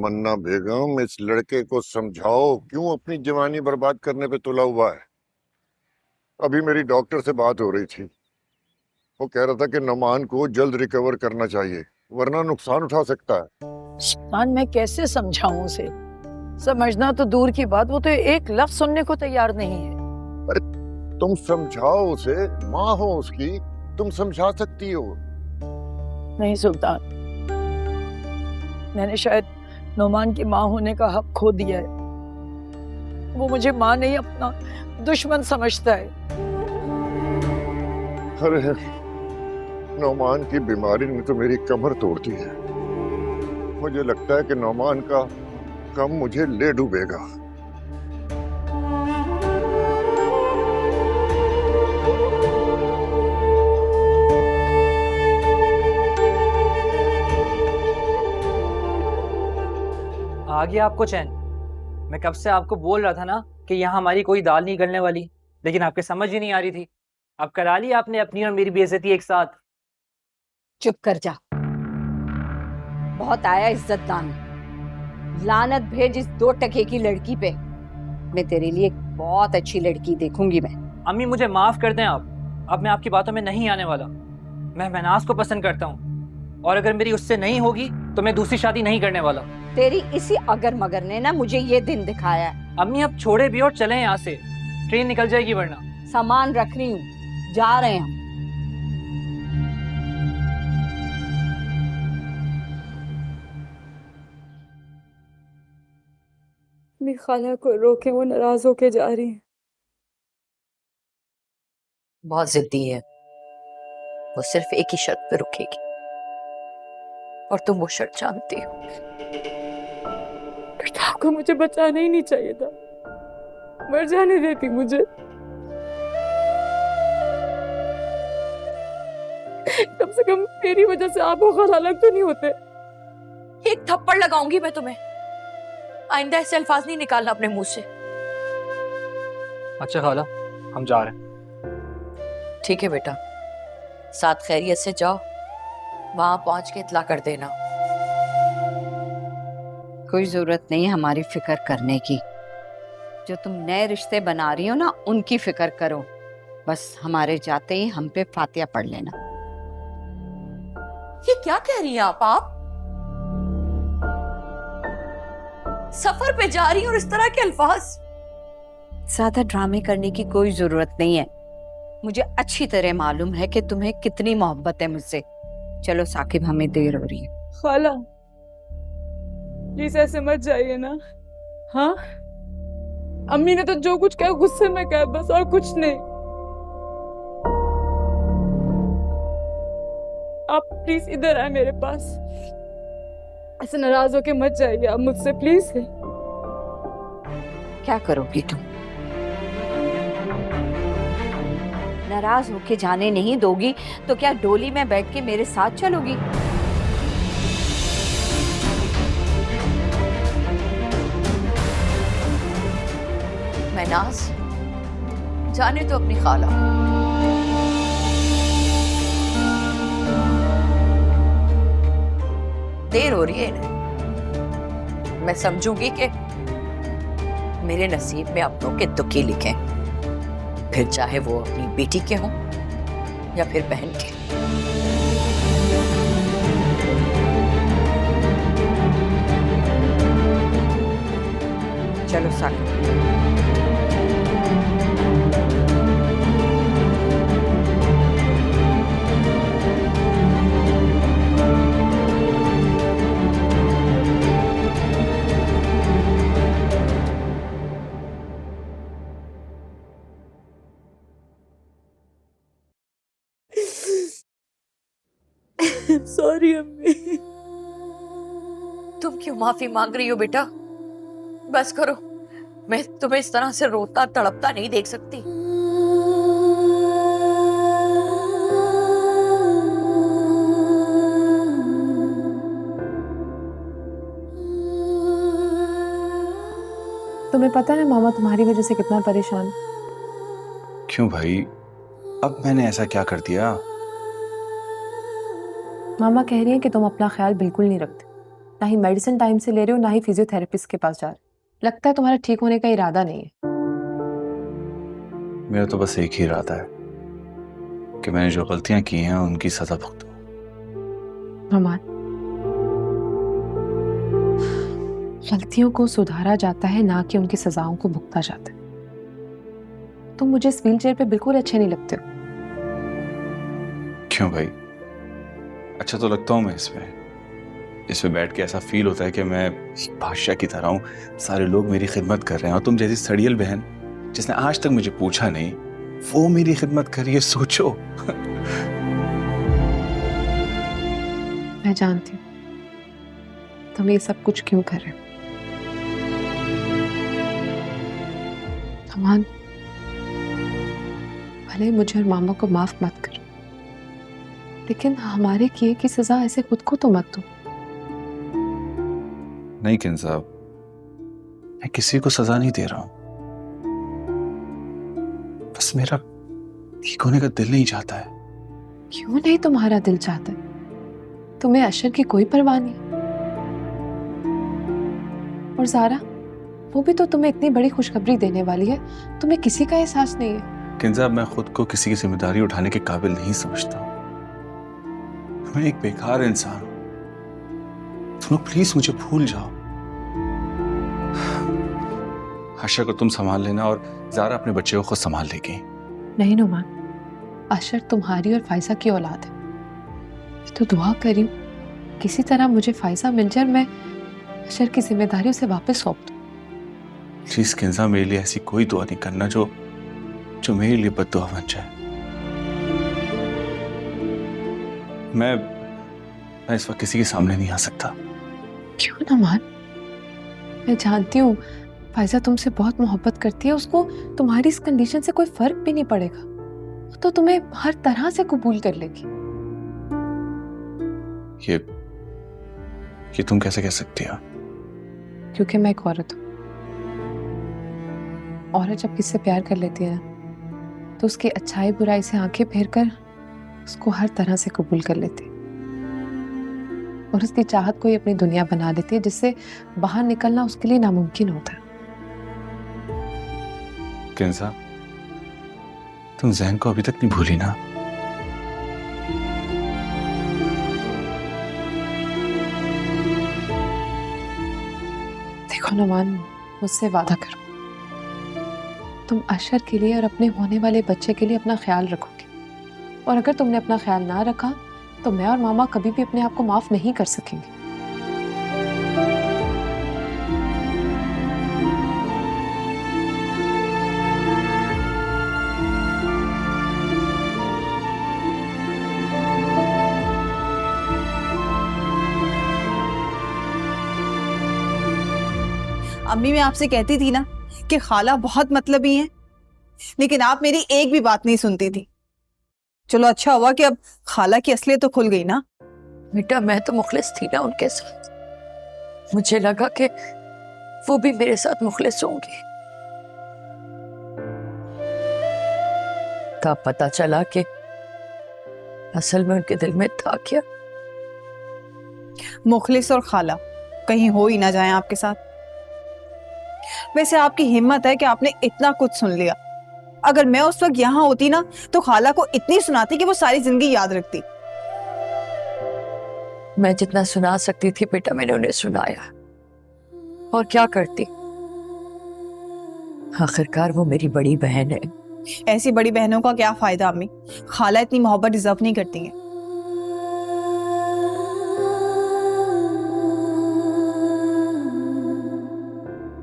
तमन्ना बेगम, इस लड़के को समझाओ क्यों अपनी जवानी बर्बाद करने पे तुला हुआ है। अभी मेरी डॉक्टर से बात हो रही थी। वो कह रहा था कि नौमान को जल्द रिकवर करना चाहिए, वरना नुकसान उठा सकता है। सुल्तान, मैं कैसे समझाऊं उसे? समझना तो दूर की बात, वो तो एक लफ्ज सुनने को तैयार नहीं है। अरे तुम समझाओ उसे, माँ हो उसकी, तुम समझा सकती हो। नहीं सुल्तान, मैंने शायद नौमान की माँ होने का हक खो दिया है। वो मुझे माँ नहीं, अपना दुश्मन समझता है। अरे नौमान की बीमारी ने तो मेरी कमर तोड़ दी है। मुझे लगता है कि नौमान का गम मुझे ले डूबेगा। आ गया आपको चैन? मैं कब से आपको बोल रहा था ना कि यहाँ हमारी कोई दाल नहीं गलने वाली, लेकिन आपके समझ ही नहीं आ रही थी। अब करा ली आपने अपनी और मेरी बेइज्जती एक साथ। चुप कर जा, बहुत आया इज्जतदान। लानत भेज इस 2 टके की लड़की पे। मैं तेरे लिए एक बहुत अच्छी लड़की देखूंगी मैं। अम्मी मुझे माफ कर दें आप, अब मैं आपकी बातों में नहीं आने वाला। मैं महनाज को पसंद करता हूँ, और अगर मेरी उससे नहीं होगी तो मैं दूसरी शादी नहीं करने वाला। तेरी इसी अगर मगर ने ना मुझे ये दिन दिखाया है। अम्मी अब छोड़े भी और चलें यहाँ से, ट्रेन निकल जाएगी वरना। सामान रख रही हूँ, जा रहे हैं। मेरी खाला को रोके, वो नाराज होके जा रही है। बहुत जिद्दी है वो, सिर्फ एक ही शर्त पे रुकेगी, और तुम वो शर्त जानती हो। आपको मुझे बचाना ही नहीं चाहिए था, मर जाने देती मुझे। कम से कम मेरी वजह से आपको खलालक तो नहीं होते। एक थप्पड़ लगाऊंगी मैं तुम्हें, आइंदा ऐसे अल्फाज नहीं निकालना अपने मुंह से। अच्छा खाला, हम जा रहे हैं। ठीक है बेटा, साथ खैरियत से जाओ, वहां पहुंच के इत्ला कर देना। कोई जरूरत नहीं हमारी फिक्र करने की। जो तुम नए रिश्ते बना रही हो ना, उनकी फिक्र करो। बस हमारे जाते ही हम पे फातिहा पढ़ लेना। ये क्या कह रही हैं आप? सफर पे जा रही हैं और इस तरह के अल्फाज। ज्यादा ड्रामे करने की कोई जरूरत नहीं है। मुझे अच्छी तरह मालूम है कि तुम्हें कितनी मोहब्बत है मुझसे। चलो साकिब, हमें देर हो रही है। खाला प्लीज ऐसे मत जाइए ना। हाँ, अम्मी ने तो जो कुछ कहा गुस्से में कहा, बस और कुछ नहीं। आप प्लीज इधर आए मेरे पास। ऐसे नाराज होके मत जाइए आप मुझसे, प्लीज। क्या करोगी तुम? नाराज होके जाने नहीं दोगी तो क्या डोली में बैठ के मेरे साथ चलोगी? महनाज, जाने तो अपनी खाला। देर हो रही है इन्हें। मैं समझूंगी कि मेरे नसीब में अपनों के दुखी लिखे, फिर चाहे वो अपनी बेटी के हों या फिर बहन के। चलो साकिब। सॉरी अम्मी। तुम क्यों माफी मांग रही हो बेटा? बस करो, मैं तुम्हें इस तरह से रोता तड़पता नहीं देख सकती। तुम्हें पता है मामा तुम्हारी वजह से कितना परेशान। क्यों भाई, अब मैंने ऐसा क्या कर दिया? मामा कह रही हैं कि तुम अपना ख्याल बिल्कुल नहीं रखते। ना ही मेडिसिन टाइम से ले रहे हो, ना ही फिजियोथेरेपिस्ट के पास जा रहे हो। लगता है तुम्हारा ठीक होने का इरादा नहीं है। मेरा तो बस एक ही इरादा है कि मैंने जो गलतियां की हैं उनकी सजा भुगतूं। रोमान, गलतियों को सुधारा जाता है, ना कि उनकी सजाओं को भुगता जाता है। तुम मुझे इस व्हीलचेयर पे बिल्कुल अच्छे नहीं लगते हो। क्यों भाई? अच्छा तो लगता हूँ मैं इसमें बैठ के ऐसा फील होता है कि मैं बादशाह की तरह हूँ, सारे लोग मेरी खिदमत कर रहे हैं और तुम जैसी सड़ियल बहन जिसने आज तक मुझे पूछा नहीं, वो मेरी खिदमत कर रही है। सोचो। मैं जानती हूँ तुम ये सब कुछ क्यों कर रहे हो। अमान, भले ही मुझे और मामा को माफ मत करो, लेकिन हमारे किए की सजा ऐसे खुद को तो मत दो। नहीं किन साहब, मैं किसी को सजा नहीं दे रहा हूं, बस मेरा ठीक होने का दिल नहीं चाहता है। क्यों नहीं तुम्हारा दिल चाहता है? तुम्हें अशर की कोई परवाह नहीं। और ज़ारा, वो भी तो तुम्हें इतनी बड़ी खुशखबरी देने वाली है, तुम्हें किसी का एहसास नहीं है। किन साहब, मैं खुद को किसी की जिम्मेदारी उठाने के काबिल नहीं समझता। मैं एक बेकार इंसान हूं। तुम लोग प्लीज मुझे भूल जाओ। अशर को तुम संभाल लेना और ज़ारा अपने बच्चे को खुद संभाल लेगी। नहीं नुमान, अशर तुम्हारी और फायजा की औलाद है। मैं तो दुआ करी हूं किसी तरह मुझे फायजा मिल जाए, मैं अशर की जिम्मेदारी उसे वापस सौंप दूं। प्लीज किंजा, मेरे लिए ऐसी कोई दुआ नहीं करना जो मेरे लिए बद्दुआ बन जाए। मैं इस वक्त किसी के सामने नहीं आ सकता। क्यों नुमान? मैं जानती हूँ फायजा तुमसे बहुत मोहब्बत करती है, उसको तुम्हारी इस कंडीशन से कोई फर्क भी नहीं पड़ेगा। वो तो तुम्हें हर तरह से कबूल कर लेगी। ये तुम कैसे कह सकती हो? क्योंकि मैं एक औरत हूँ। औरत जब किससे प्यार कर लेती है ना, तो उसकी अच्छाई बुराई से आंखें फेर कर उसको हर तरह से कबूल कर लेती है और उसकी चाहत को ही अपनी दुनिया बना लेती है, जिससे बाहर निकलना उसके लिए नामुमकिन होता है। किंजा, तुम जहन को अभी तक नहीं भूली ना? देखो नुमान, मुझसे वादा करो, तुम अशर के लिए और अपने होने वाले बच्चे के लिए अपना ख्याल रखोगे। और अगर तुमने अपना ख्याल ना रखा तो मैं और मामा कभी भी अपने आप को माफ नहीं कर सकेंगे। अम्मी, मैं आपसे कहती थी ना कि खाला बहुत मतलबी हैं, लेकिन आप मेरी एक भी बात नहीं सुनती थी। चलो अच्छा हुआ कि अब खाला की असलियत तो खुल गई ना। बेटा, मैं तो मुखलिस थी ना उनके साथ। मुझे लगा कि वो भी मेरे साथ मुखलिस होंगे। तब पता चला कि असल में उनके दिल में था क्या। मुखलिस और खाला कहीं हो ही ना जाए आपके साथ। वैसे आपकी हिम्मत है कि आपने इतना कुछ सुन लिया। अगर मैं उस वक्त यहाँ होती ना तो खाला को इतनी सुनाती कि वो सारी जिंदगी याद रखती। मैं जितना सुना सकती थी बेटा, मैंने उन्हें सुनाया। और क्या करती, आखिरकार वो मेरी बड़ी बहन है। ऐसी बड़ी बहनों का क्या फायदा अम्मी? खाला इतनी मोहब्बत डिजर्व नहीं करती है।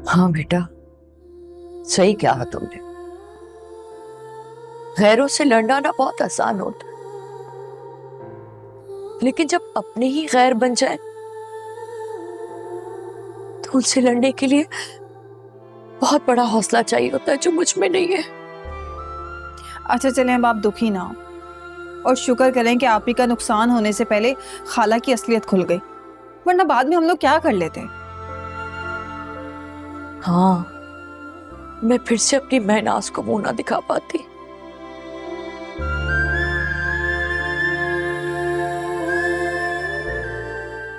हाँ बेटा, सही कहा तुमने। गैरों से लड़ना ना बहुत आसान होता है, लेकिन जब अपने ही गैर बन जाए तो उनसे लड़ने के लिए बहुत बड़ा हौसला चाहिए होता है, जो मुझ में नहीं है। अच्छा चलें, अब आप दुखी ना हो और शुक्र करें कि आप ही का नुकसान होने से पहले खाला की असलियत खुल गई, वरना बाद में हम लोग क्या कर लेते। हाँ, मैं फिर से अपनी महनाज को मुंह ना दिखा पाती।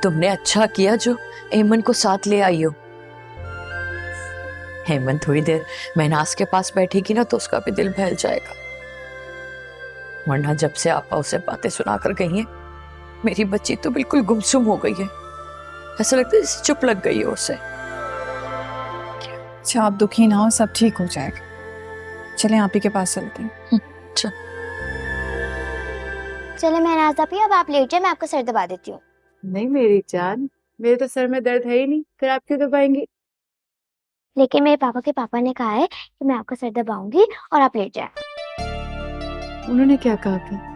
तुमने अच्छा किया जो हेमंत को साथ ले आई हो। हेमंत थोड़ी देर महनाज के पास बैठेगी ना तो उसका भी दिल बहल जाएगा, वरना जब से आपा उसे बातें सुनाकर गई हैं, मेरी बच्ची तो बिल्कुल गुमसुम हो गई है। ऐसा लगता है जैसे चुप लग गई है उसे। अच्छा आप दुखी ना हो, सब ठीक हो जाएगा। चलें आप ही के पास चलते हैं। चले महनाज आपी, अब आप लेट जाए, मैं आपका सर दबा देती हूँ। नहीं मेरी जान, मेरे तो सर में दर्द है ही नहीं, फिर आप क्यों दबाएंगे? लेकिन मेरे पापा के पापा ने कहा है कि मैं आपका सर दबाऊंगी और आप लेट जाए। उन्होंने क्या कहा था?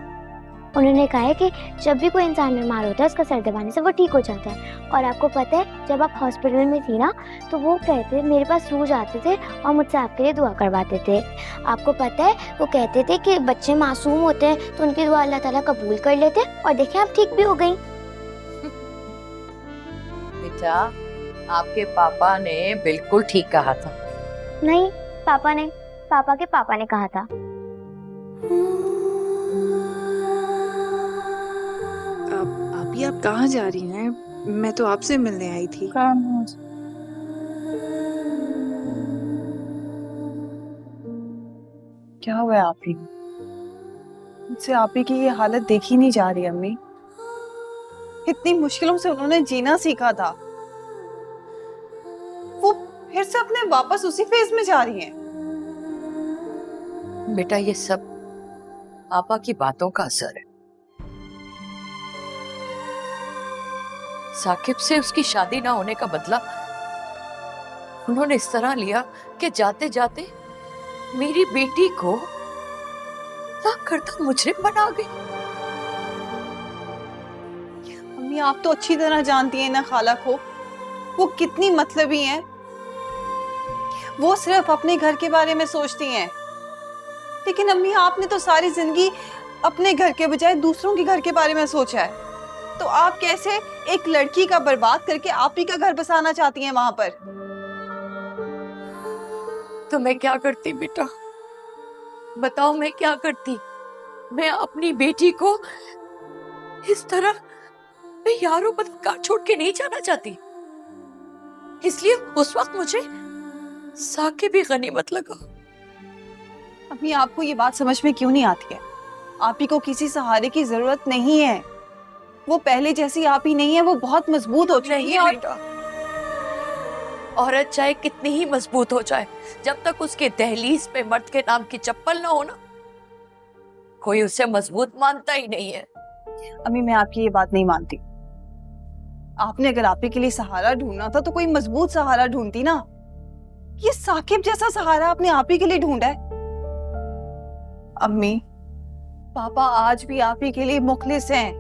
उन्होंने कहा है कि जब भी कोई इंसान बीमार होता है उसका सर दबाने से वो ठीक हो जाता है। और आपको पता है जब आप हॉस्पिटल में थी ना तो वो कहते मेरे पास रोज आते थे और मुझसे आपके लिए दुआ करवाते थे। आपको पता है वो कहते थे कि बच्चे मासूम होते हैं तो उनकी दुआ अल्लाह ताला कबूल कर लेते, और देखें आप ठीक भी हो गई। बेटा आपके पापा ने बिल्कुल ठीक कहा था। नहीं पापा ने, पापा के पापा ने कहा था। आप कहाँ जा रही हैं? मैं तो आपसे मिलने आई थी। काम हो क्या हुआ है आप ही? मुझसे आप ही की ये हालत देखी नहीं जा रही अम्मी। इतनी मुश्किलों से उन्होंने जीना सीखा था, वो फिर से अपने वापस उसी फेज में जा रही हैं। बेटा ये सब आपा की बातों का असर है। साकिब से उसकी शादी ना होने का बदला उन्होंने इस तरह लिया कि जाते जाते मेरी बेटी को ना करता मुजरिम बना गई। अम्मी आप तो अच्छी तरह जानती हैं ना खाला को, वो कितनी मतलबी हैं। वो सिर्फ अपने घर के बारे में सोचती हैं। लेकिन अम्मी आपने तो सारी जिंदगी अपने घर के बजाय दूसरों के घर के बारे में सोचा है, तो आप कैसे एक लड़की का बर्बाद करके आप ही का घर बसाना चाहती हैं वहां पर? तो मैं क्या करती बेटा, बताओ मैं क्या करती? मैं अपनी बेटी को इस तरह मैं यारों बदकार छोड़ के नहीं जाना चाहती, इसलिए उस वक्त मुझे साकिब भी गनीमत लगा। अम्मी आपको ये बात समझ में क्यों नहीं आती है? आप ही को किसी सहारे की जरूरत नहीं है। वो पहले जैसी आप ही नहीं है, वो बहुत मजबूत हो चुकी है। बेटा, औरत चाहे कितनी ही मजबूत हो जाए, जब तक उसके दहलीज पे मर्द के नाम की चप्पल ना हो ना, कोई उसे मजबूत मानता ही नहीं है। अम्मी मैं आपकी ये बात नहीं मानती। आपने अगर आप ही के लिए सहारा ढूंढना था तो कोई मजबूत सहारा ढूंढती ना। ये साकिब जैसा सहारा आपने आप ही के लिए ढूंढा है। अम्मी पापा आज भी आप ही के लिए मुखलिस हैं,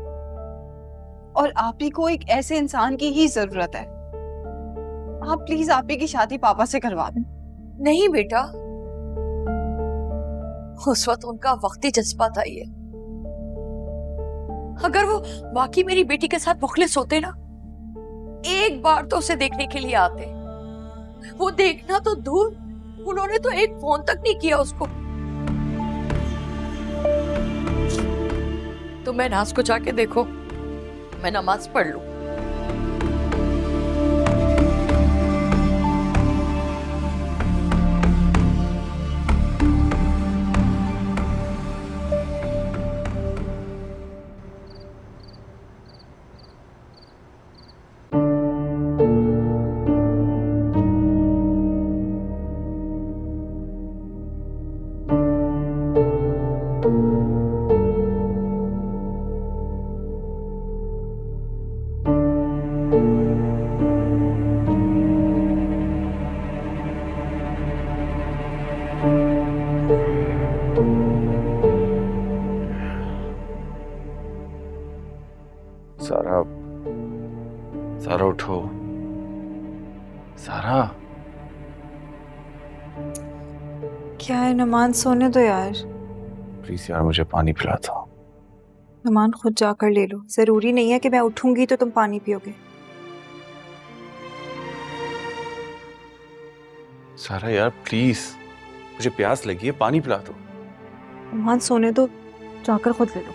और आप ही को एक ऐसे इंसान की ही जरूरत है। आप प्लीज आप ही की शादी पापा से करवा दें। नहीं बेटा, उस वक्त उनका वक्ती जज्बा था ये। अगर वो वाकई मेरी बेटी के साथ मुखलिस होते ना, एक बार तो उसे देखने के लिए आते। वो देखना तो दूर, उन्होंने तो एक फोन तक नहीं किया उसको। तो मैं नाज को जाके देखो, मैं नमाज पढ़ लूं। सारा, सारा उठो। सारा क्या है नमान, सोने दो यार। प्लीज यार मुझे पानी पिला दो। नमान खुद जाकर ले लो, जरूरी नहीं है कि मैं उठूंगी तो तुम पानी पियोगे। सारा यार प्लीज, मुझे प्यास लगी है, पानी पिला दो। नमान सोने दो, जाकर खुद ले लो।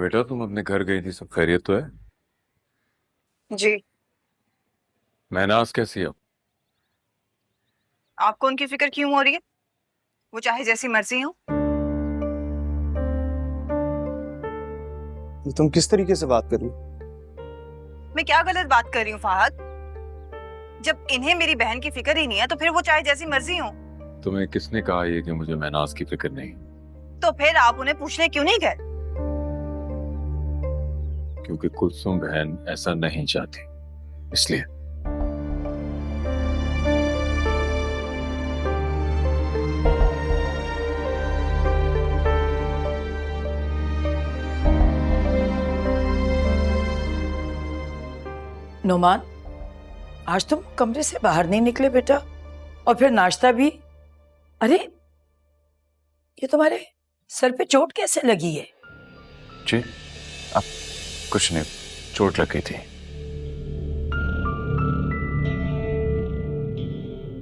बेटा, तुम अपने घर गई थी, सब खैरियत तो है? जी। महनाज कैसी है? आपको उनकी फिक्र क्यों हो रही है? वो चाहे जैसी मर्जी हो। तुम किस तरीके से बात कर रही हो? मैं क्या गलत बात कर रही हूँ फहद? जब इन्हें मेरी बहन की फिक्र ही नहीं है तो फिर वो चाहे जैसी मर्जी हो। तुम्हें किसने कहा ये कि मुझे महनाज की फिक्र नहीं? तो फिर आप उन्हें पूछने क्यों नहीं गए? क्योंकि कुलसुम बहन ऐसा नहीं चाहती, इसलिए। नुमान, आज तुम कमरे से बाहर नहीं निकले बेटा, और फिर नाश्ता भी। अरे, ये तुम्हारे सर पे चोट कैसे लगी है? जी, अब कुछ नहीं, चोट लग गई थी।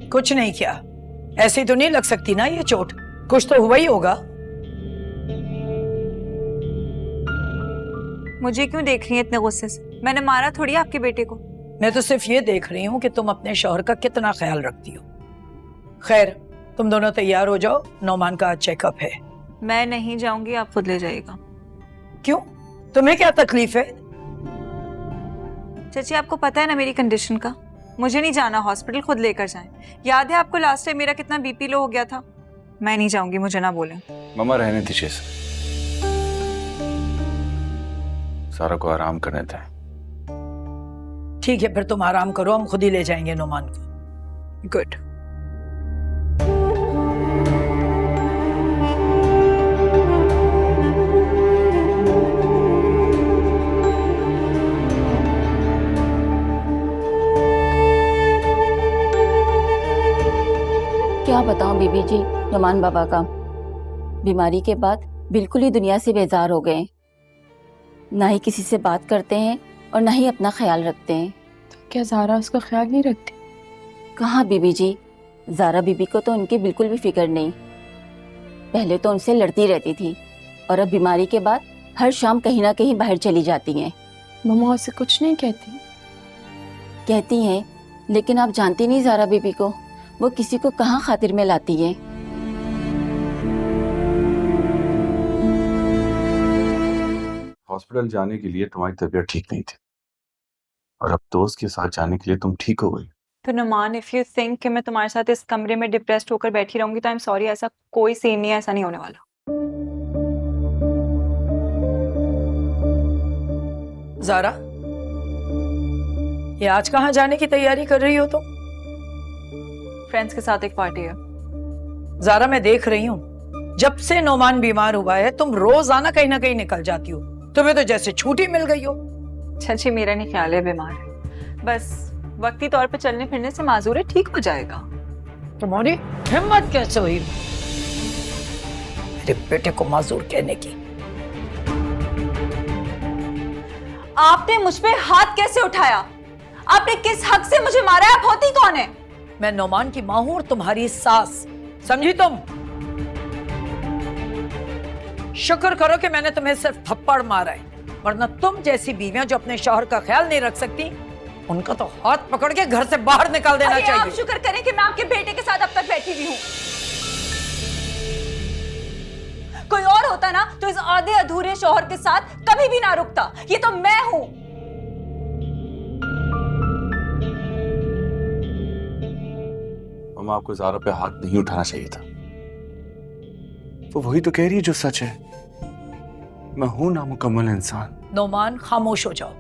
कुछ नहीं किया, ऐसे तो नहीं लग सकती ना ये चोट, कुछ तो हुआ ही होगा। मुझे क्यों देख रही है इतने गुस्से से? मैंने मारा थोड़ी आपके बेटे को। मैं तो सिर्फ ये देख रही हूँ कि तुम अपने शौहर का कितना ख्याल रखती हो। खैर, तुम दोनों तैयार हो जाओ, नौमान का चेकअप है। मैं नहीं जाऊंगी, आप खुद ले जाइएगा। क्यों, तुम्हें क्या तकलीफ है? चाची, आपको पता है ना मेरी कंडीशन का। मुझे नहीं जाना हॉस्पिटल, खुद लेकर जाएं। याद है आपको लास्ट टाइम मेरा कितना बीपी लो हो गया था? मैं नहीं जाऊंगी, मुझे ना बोलें। मम्मा रहने दीजिए, सारा को आराम करने दें। ठीक है, फिर तुम आराम करो, हम खुद ही ले जाएंगे नौमान को। गुड। क्या बताऊं बीबी जी, नुमान बाबा का बीमारी के बाद बिल्कुल ही दुनिया से बेजार हो गए। ना ही किसी से बात करते हैं और ना ही अपना ख्याल रखते हैं। तो क्या ज़ारा उसका ख्याल नहीं रखती? कहाँ बीबी जी, ज़ारा बीबी को तो उनकी बिल्कुल भी फिक्र नहीं। पहले तो उनसे लड़ती रहती थी और अब बीमारी के बाद हर शाम कहीं ना कहीं बाहर चली जाती हैं। मम्मा उसे कुछ नहीं कहती? कहती हैं, लेकिन आप जानती नहीं ज़ारा बीबी को, वो किसी को कहाँ खातिर में लाती है। हॉस्पिटल जाने के लिए तुम्हारी तबीयत ठीक नहीं थी और अब दोस्त के साथ जाने के लिए तुम ठीक हो गई। तो नुमान, इफ यू थिंक कि मैं तुम्हारे साथ इस कमरे में डिप्रेस्ड होकर बैठी रहूंगी तो आई एम सॉरी, ऐसा कोई सीन नहीं है, ऐसा नहीं होने वाला। ज़ारा, ये आज कहाँ जाने की तैयारी कर रही हो तुम? फ्रेंड्स के साथ एक पार्टी है। ज़ारा, मैं देख रही हूँ, जब से नौमान बीमार हुआ है तुम रोजाना कहीं ना कहीं निकल जाती हो। तुम्हें तो जैसे छुट्टी मिल गई हो। चाची, मेरा नहीं ख्याल है बीमार है, बस वक्ती तौर पे चलने फिरने से माजूर है, ठीक हो जाएगा। तुम्हारी हिम्मत कैसे हुई मेरे बेटे को माजूर कहने की? आपने मुझ पे हाथ कैसे उठाया? आपने किस हक से मुझे मारा है? आप होती कौन है? मैं नौमान की मां हूं और तुम्हारी सास, समझी तुम? शुक्र करो कि मैंने तुम्हें सिर्फ थप्पड़ मारा है, वरना तुम जैसी बीवियां जो अपने शौहर का ख्याल नहीं रख सकती, उनका तो हाथ पकड़ के घर से बाहर निकाल देना चाहिए। आप शुक्र करें कि मैं आपके बेटे के साथ अब तक बैठी हुई हूँ। कोई और होता ना तो इस आधे अधूरे शौहर के साथ कभी भी ना रुकता। ये तो मैं हूं। मम्मा, आपको ज़ारा पे हाथ नहीं उठाना चाहिए था। वो वही तो कह रही है जो सच है। मैं हूं नामुकम्मल इंसान। नौमान, खामोश हो जाओ,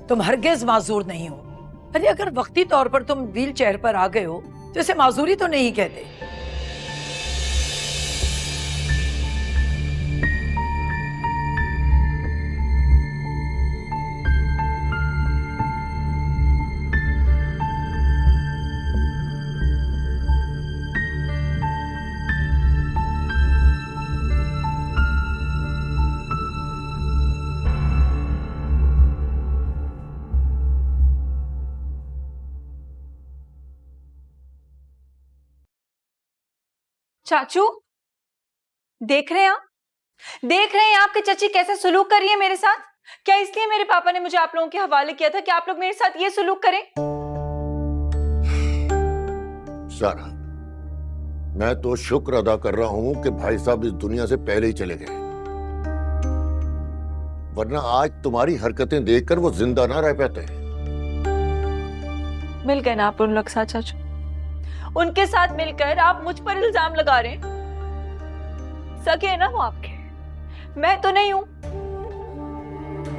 तुम हरगिज माजूर नहीं हो। अरे अगर वक्ती तौर पर तुम व्हील चेयर पर आ गए हो तो इसे माजूरी तो नहीं कहते। चाचू, देख रहे हैं आप? देख रहे हैं आपकी चची कैसे सुलूक कर रही है मेरे साथ? क्या इसलिए मेरे पापा ने मुझे आप लोगों के हवाले किया था कि आप लोग मेरे साथ ये सुलूक करें? सारा, मैं तो शुक्र अदा कर रहा हूं कि भाई साहब इस दुनिया से पहले ही चले गए, वरना आज तुम्हारी हरकतें देखकर वो जिंदा ना रह पाते। मिल गए ना आप उन लोग साथ चाचू, उनके साथ मिलकर आप मुझ पर इल्जाम लगा रहे हैं। सगे है ना वो आपके, मैं तो नहीं हूं।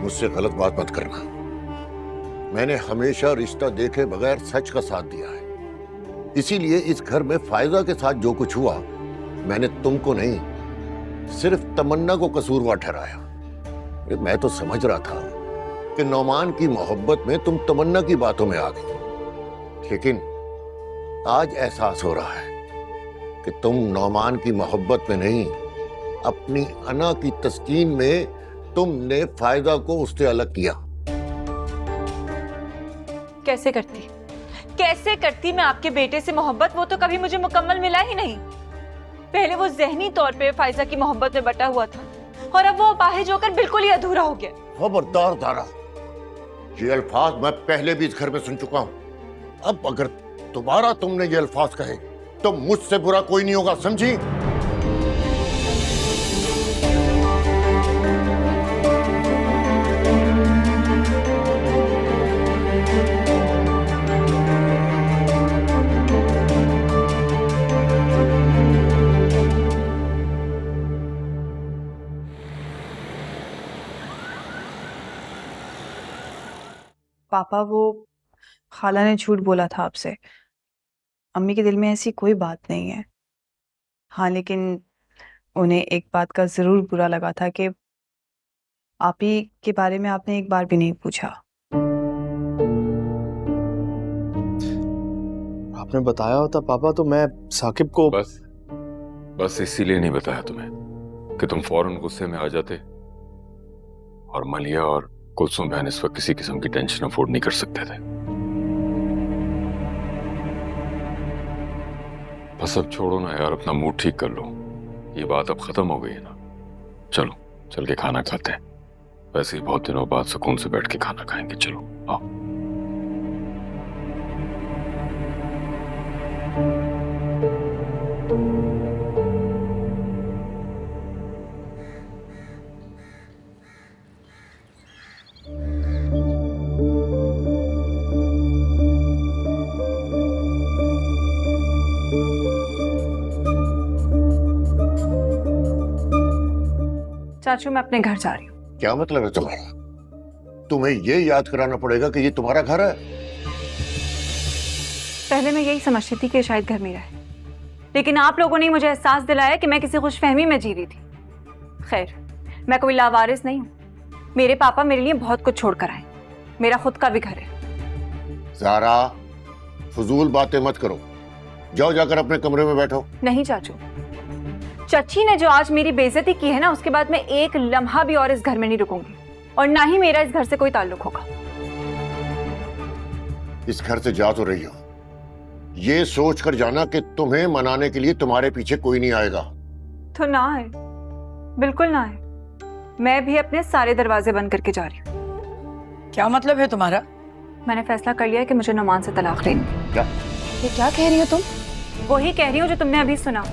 मुझसे गलत बात मत करना। मैंने हमेशा रिश्ता देखे बगैर सच का साथ दिया है, इसीलिए इस घर में फायदा के साथ जो कुछ हुआ मैंने तुमको नहीं, सिर्फ तमन्ना को कसूरवार ठहराया। मैं तो समझ रहा था कि नौमान की मोहब्बत में तुम तमन्ना की बातों में आ गई, लेकिन आज एहसास हो रहा है कि तुम नौमान की मोहब्बत में नहीं, अपनी अना की तस्कीन में तुमने फायदा को उससे अलग किया। कैसे करती मैं आपके बेटे से मोहब्बत? वो तो कभी मुझे मुकम्मल मिला ही नहीं। पहले वो ज़हनी तौर पे फायजा की मोहब्बत में बटा हुआ था और अब वो अपाहिज होकर बिल्कुल ही अधूरा हो गया। खबरदार दारा, ये अल्फाज मैं पहले भी इस घर में सुन चुका हूं। अब अगर दोबारा तुमने ये अल्फाज कहे तो मुझसे बुरा कोई नहीं होगा, समझी? पापा, वो खाला ने झूठ बोला था आपसे। अम्मी के दिल में ऐसी कोई बात नहीं है। हाँ, लेकिन उन्हें एक बात का जरूर बुरा लगा था कि आप ही के बारे में आपने एक बार भी नहीं पूछा। आपने बताया होता पापा तो मैं साकिब को। बस इसीलिए नहीं बताया तुम्हें कि तुम फौरन गुस्से में आ जाते, और मलिया और कुलसुम बहन इस वक्त किसी किस्म की टेंशन अफोर्ड नहीं कर सकते थे। बस अब छोड़ो ना यार, अपना मूड ठीक कर लो। ये बात अब खत्म हो गई है ना। चलो चल के खाना खाते हैं, वैसे ही बहुत दिनों बाद सुकून से बैठ के खाना खाएंगे। चलो आओ। चाचू, मैं अपने घर जा रही हूँ। क्या मतलब है तुम्हारा? तुम्हें ये याद कराना पड़ेगा कि ये तुम्हारा घर है। पहले मैं यही समझती थी कि शायद घर मेरा है, लेकिन आप लोगों ने मुझे एहसास दिलाया कि मैं किसी खुशफहमी में जी रही थी। खैर, मैं कोई लावारिस नहीं हूँ। मेरे पापा मेरे लिए बहुत कुछ छोड़ कर आए। मेरा खुद का भी घर है। ज़ारा, फजूल बातें मत करो, जाओ जाकर अपने कमरे में बैठो। नहीं चाचू, चची ने जो आज मेरी बेइज्जती की है ना, उसके बाद मैं एक लम्हा भी और इस घर में नहीं रुकूंगी, और ना ही मेरा इस घर से कोई ताल्लुक होगा। इस घर से जा तो रही हो, ये सोच कर जाना कि तुम्हें मनाने के लिए तुम्हारे पीछे कोई नहीं आएगा। तो ना है, बिल्कुल ना है। मैं भी अपने सारे दरवाजे बंद करके जा रही हूँ। क्या मतलब है तुम्हारा? मैंने फैसला कर लिया है कि मुझे नुमान से तलाक लेनी है। क्या? ये क्या कह रही हो तुम? वही कह रही हूँ जो तुमने अभी सुना।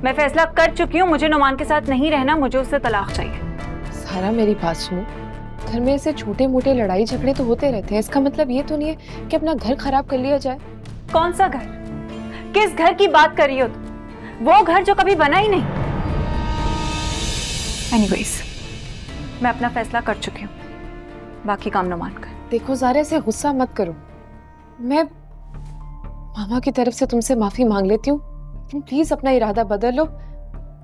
मैं फैसला कर चुकी हूँ, मुझे नुमान के साथ नहीं रहना, मुझे उससे तलाक चाहिए। सारा, मेरी बात सुनो। घर में ऐसे छोटे मोटे लड़ाई झगड़े तो होते रहते हैं, इसका मतलब ये तो नहीं है कि अपना घर खराब कर लिया जाए। कौन सा घर? किस घर की बात कर रही हो तुम? वो घर जो कभी बना ही नहीं। एनीवेज, मैं अपना फैसला कर चुकी हूँ, बाकी काम नुमान कर। देखो ज़ारा, ऐसे गुस्सा मत करो। मैं मामा की तरफ से तुमसे माफी मांग लेती हूँ। तुम प्लीज अपना इरादा बदल लो।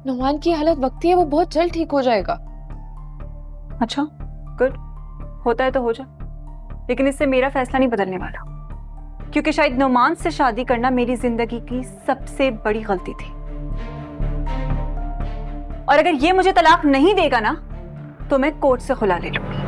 नुमान की हालत वक्ती है, वो बहुत जल्द ठीक हो जाएगा। अच्छा, गुड। होता है तो हो जा, लेकिन इससे मेरा फैसला नहीं बदलने वाला, क्योंकि शायद नुमान से शादी करना मेरी जिंदगी की सबसे बड़ी गलती थी। और अगर ये मुझे तलाक नहीं देगा ना, तो मैं कोर्ट से खुला ले लूंगी।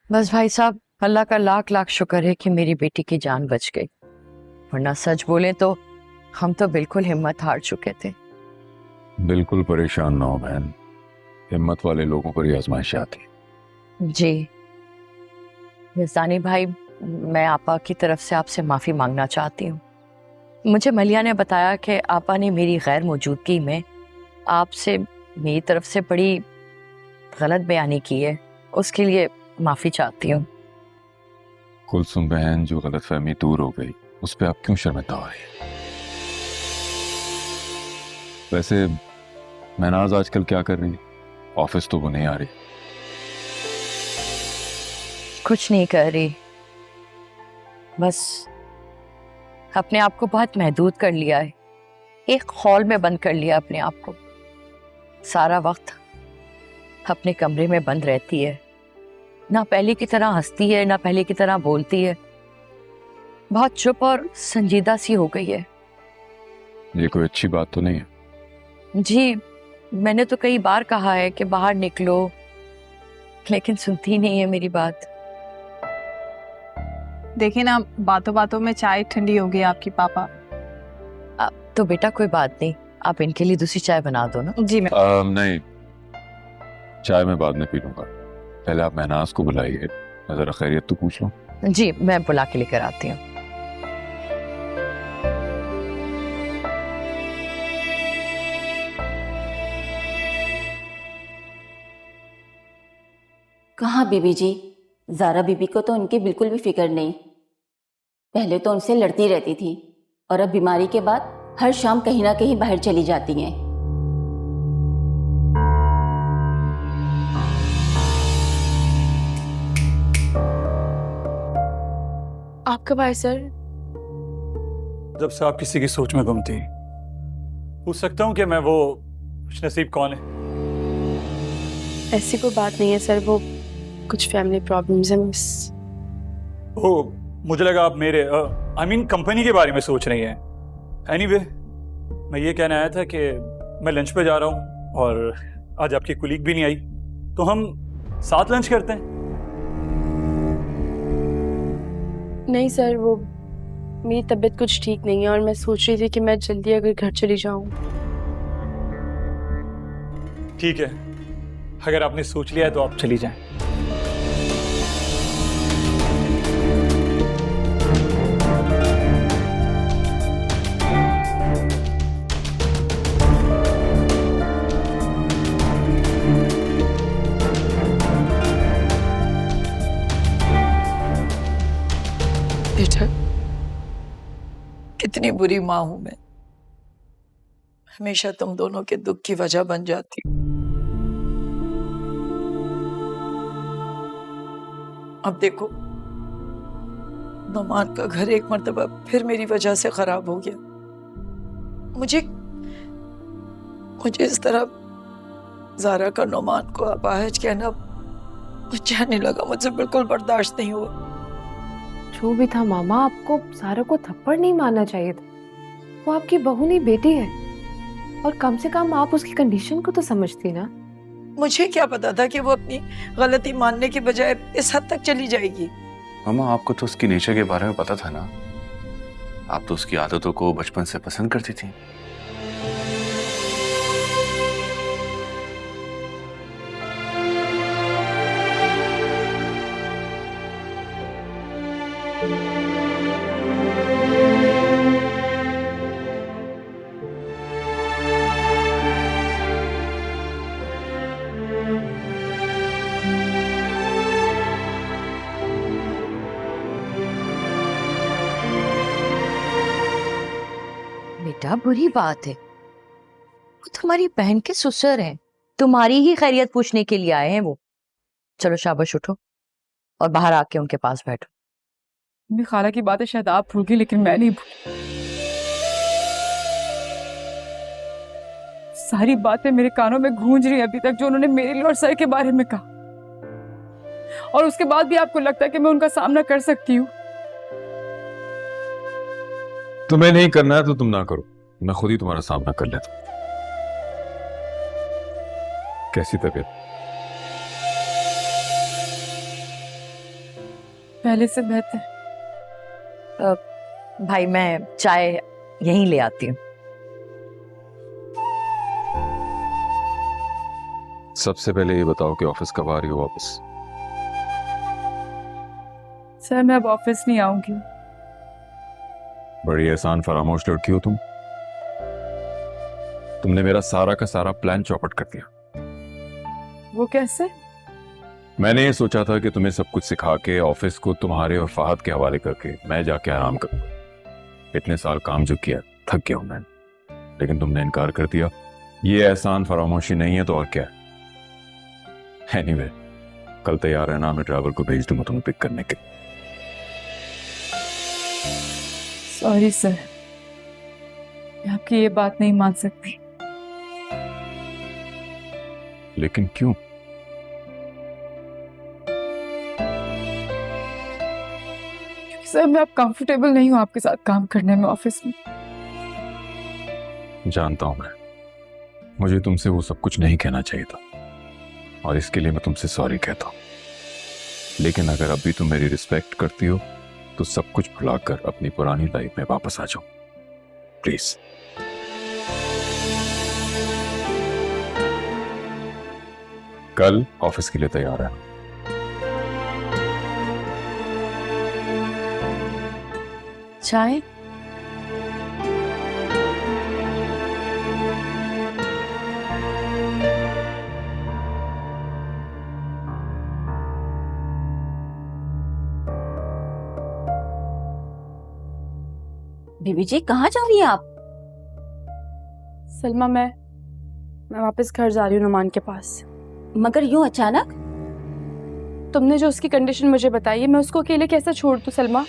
बस भाई साहब, अल्लाह का लाख लाख शुक्र है कि मेरी बेटी की जान बच गई, वरना सच बोले तो हम तो बिल्कुल हिम्मत हार चुके थे। बिल्कुल परेशान ना हो बहन, हिम्मत वाले लोगों पर ही आजमाइश आती है। जी यसानी भाई, मैं आपा की तरफ से आपसे माफ़ी मांगना चाहती हूँ। मुझे मलिया ने बताया कि आपा ने मेरी गैर मौजूदगी में आपसे मेरी तरफ से बड़ी गलत बयानी की है, उसके लिए माफ़ी चाहती हूँ। कुलसुम बहन, जो गलतफहमी दूर हो गई उस पर आप क्यों शर्मिंदा हो रही है? वैसे महनाज आजकल क्या कर रही है? ऑफिस तो वो नहीं आ रही। कुछ नहीं कर रही, बस अपने आप को बहुत महदूद कर लिया है, एक हॉल में बंद कर लिया अपने आप को। सारा वक्त अपने कमरे में बंद रहती है, ना पहले की तरह हंसती है ना पहले की तरह बोलती है, बहुत चुप और संजीदा सी हो गई है। ये कोई अच्छी बात तो नहीं है। जी मैंने तो कई बार कहा है कि बाहर निकलो, लेकिन सुनती नहीं है मेरी बात। देखिए ना, बातों बातों में चाय ठंडी हो गई आपकी पापा। तो बेटा कोई बात नहीं, आप इनके लिए दूसरी चाय बना दो ना। जी मैं नहीं, चाय मैं बाद में पी लूंगा, पहले आप महनाज को बुलाइए, मैं जरा खैरियत तो पूछ लूं। जी मैं बुला के लेकर आती हूँ। कहाँ बीबी जी, ज़ारा बीबी को तो उनकी बिल्कुल भी फिक्र नहीं। पहले तो उनसे लड़ती रहती थी और अब बीमारी के बाद हर शाम कहीं ना कहीं बाहर चली जाती हैं। आप कब आए सर? जब से आप किसी की सोच में गुम थी। पूछ सकता हूँ कि मैं वो खुशनसीब कौन है? ऐसी कोई बात नहीं है सर, वो कुछ फैमिली प्रॉब्लम्स हैं बस। ओह, मुझे लगा आप मेरे आई मीन कंपनी के बारे में सोच रही हैं। एनीवे, मैं ये कहना आया था कि मैं लंच पे जा रहा हूँ और आज आपकी कुलीग भी नहीं आई, तो हम साथ लंच करते हैं। नहीं सर, वो मेरी तबीयत कुछ ठीक नहीं है और मैं सोच रही थी कि मैं जल्दी अगर घर चली जाऊँ। ठीक है, अगर आपने सोच लिया है तो आप चली जाएं। बेटा, कितनी बुरी माँ हूं मैं, हमेशा तुम दोनों के दुख की वजह बन जाती हूँ। अब देखो, नोमान का घर एक मर्तबा फिर मेरी वजह से खराब हो गया। मुझे इस तरह ज़ारा का नोमान को अपाहिज कहना मुझे नहीं लगा, मुझसे बिल्कुल बर्दाश्त नहीं हुआ। जो भी था मामा, आपको ज़ारा को थप्पड़ नहीं मारना चाहिए था। वो आपकी बहू नहीं बेटी है, और कम से कम आप उसकी कंडीशन को तो समझती ना। मुझे क्या पता था कि वो अपनी गलती मानने के बजाय इस हद तक चली जाएगी। मामा, आपको तो उसकी नेचर के बारे में पता था ना, आप तो उसकी आदतों को बचपन से पसंद करती थी। बेटा बुरी बात है, वो तुम्हारी बहन के ससुर हैं, तुम्हारी ही खैरियत पूछने के लिए आए हैं वो। चलो शाबाश, उठो और बाहर आके उनके पास बैठो। मेरी खाला की बातें शायद आप भूल गई, लेकिन मैं नहीं भूली। सारी बातें मेरे कानों में गूंज रही अभी तक, जो उन्होंने मेरे लिए और सर के बारे में कहा, और उसके बाद भी आपको लगता है कि मैं उनका सामना कर सकती हूँ। तुम्हें नहीं करना है तो तुम ना करो, मैं खुद ही तुम्हारा सामना कर लेता हूं। कैसी तबीयत? पहले से बेहतर। भाई मैं चाय यहीं ले आती हूँ। सबसे पहले ये बताओ कि ऑफिस कब आ रही हो वापस? सर मैं अब ऑफिस नहीं आऊंगी। बड़ी एहसान फरामोश लड़की हो तुम। तुमने मेरा सारा का सारा प्लान चौपट कर दिया। वो कैसे? मैंने ये सोचा था कि तुम्हें सब कुछ सिखा के ऑफिस को तुम्हारे और फहद के हवाले करके मैं जाके आराम करूंगा। इतने साल काम जो किया थक गया हूं मैं, लेकिन तुमने इनकार कर दिया। ये एहसान फरामोशी नहीं है तो और क्या है? एनीवे, कल तैयार रहना, मैं ड्राइवर को भेज दूंगा तुम्हें पिक करने के। सॉरी सर, मैं आपकी ये बात नहीं मान सकती। लेकिन क्यों? क्योंकि सर मैं अब कंफर्टेबल नहीं हूँ आपके साथ काम करने में ऑफिस में। जानता हूं मैं, मुझे तुमसे वो सब कुछ नहीं कहना चाहिए था और इसके लिए मैं तुमसे सॉरी कहता हूं। लेकिन अगर अभी तुम मेरी रिस्पेक्ट करती हो तो सब कुछ भुलाकर अपनी पुरानी लाइफ में वापस आ जाओ प्लीज। कल ऑफिस के लिए तैयार है। चाय? बीबी जी कहाँ जा रही हैं आप? सलमा मैं वापस घर जा रही हूँ नुमान के पास। मगर यूं अचानक? तुमने जो उसकी कंडीशन मुझे बताई है, मैं उसको अकेले कैसे छोड़ दूँ सलमा?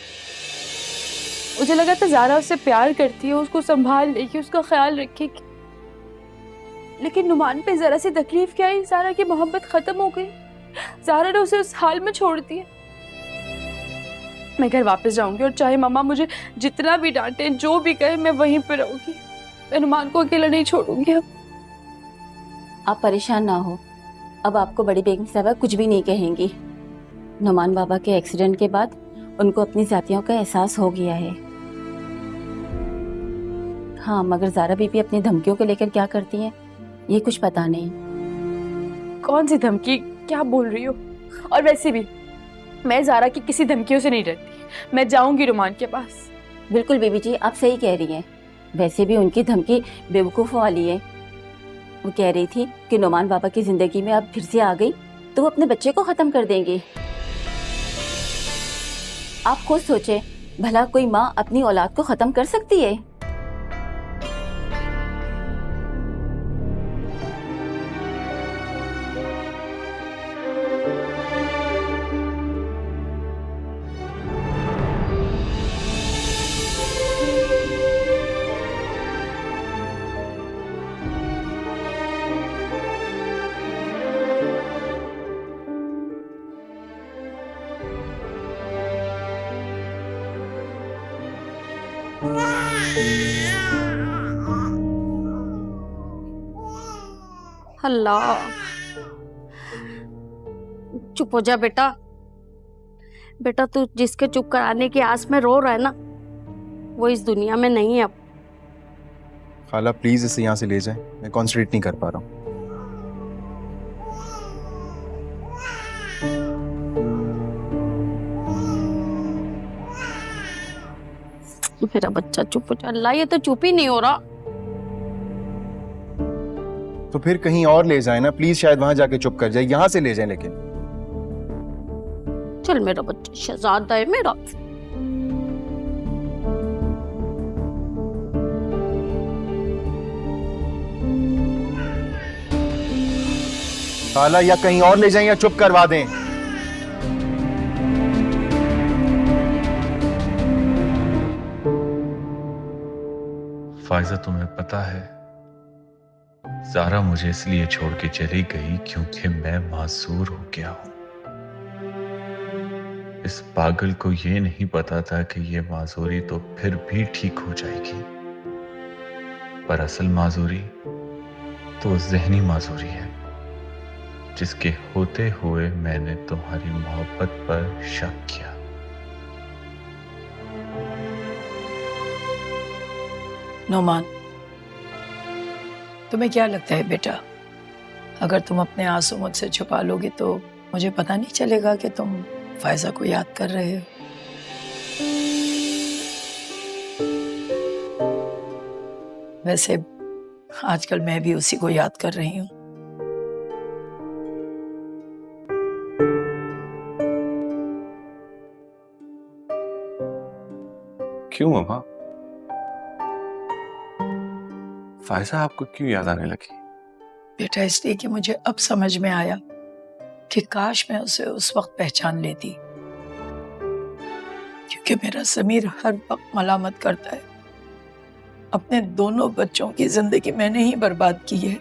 मुझे लगा था ज़ारा उससे प्यार करती है, उसको संभाल लेगी, उसका ख्याल रखेगी। लेकिन नुमान पे जरा सी तकलीफ क्या आई, ज़ारा की मोहब्बत खत्म हो गई। ज़ारा ने उसे उस हाल में छोड़ दिया। मैं घर वापस जाऊंगी और चाहे मम्मा मुझे जितना भी डांटे, जो भी कहे, मैं वहीं पे रहूंगी। मैं नुमान को अकेला नहीं छोड़ूंगी अब। आप परेशान ना हो, अब आपको बड़ी बेगम साहबा कुछ भी नहीं कहेंगी। नुमान बाबा के एक्सीडेंट के बाद उनको अपनी जातियों का एहसास हो गया है। हाँ, मगर ज़ारा बीबी अपनी धमकियों को लेकर क्या करती हैं ये कुछ पता नहीं। कौन सी धमकी, क्या बोल रही हो? और वैसे भी मैं ज़ारा की किसी धमकियों से नहीं डरती। मैं जाऊंगी नुमान के पास। बिल्कुल बीबी जी, आप सही कह रही हैं। वैसे भी उनकी धमकी बेवकूफ़ों वाली है। वो कह रही थी कि नुमान बाबा की जिंदगी में अब फिर से आ गई तो वो अपने बच्चे को खत्म कर देंगे। आप खुद सोचें, भला कोई माँ अपनी औलाद को खत्म कर सकती है? अल्लाह, चुप हो जा बेटा। बेटा तू जिसके चुप कराने की आस में रो रहा है ना, वो इस दुनिया में नहीं है अब। खाला प्लीज इसे यहाँ से ले जाए, मैं कॉन्सेंट्रेट नहीं कर पा रहा हूँ। मेरा बच्चा चुप हो जा। अल्लाह, ये तो चुप ही नहीं हो रहा। तो फिर कहीं और ले जाए ना प्लीज, शायद वहां जाके चुप कर जाए। यहाँ से ले जाए लेकिन। चल, मेरा बच्चा शहजादा है मेरा। खाला, या कहीं और ले जाएं या चुप करवा दें। फायजा, तुम्हें पता है ज़ारा मुझे इसलिए छोड़ के चली गई क्योंकि मैं मासूर हो गया हूं। इस पागल को ये नहीं पता था कि ये माजूरी तो फिर भी ठीक हो जाएगी, पर असल माजूरी तो ज़हनी माजूरी है, जिसके होते हुए मैंने तुम्हारी मोहब्बत पर शक किया। नोमान, तुम्हें क्या लगता है बेटा, अगर तुम अपने आंसू मुझसे छुपा लोगे तो मुझे पता नहीं चलेगा कि तुम फायजा को याद कर रहे हो? वैसे आजकल मैं भी उसी को याद कर रही हूँ। क्यों अम्मा? फायजा आपको क्यों याद आने लगी? बेटा इसलिए कि मुझे अब समझ में आया कि काश मैं उसे उस वक्त पहचान लेती, क्योंकि मेरा ज़मीर हर वक्त मलामत करता है। अपने दोनों बच्चों की जिंदगी मैंने ही बर्बाद की है।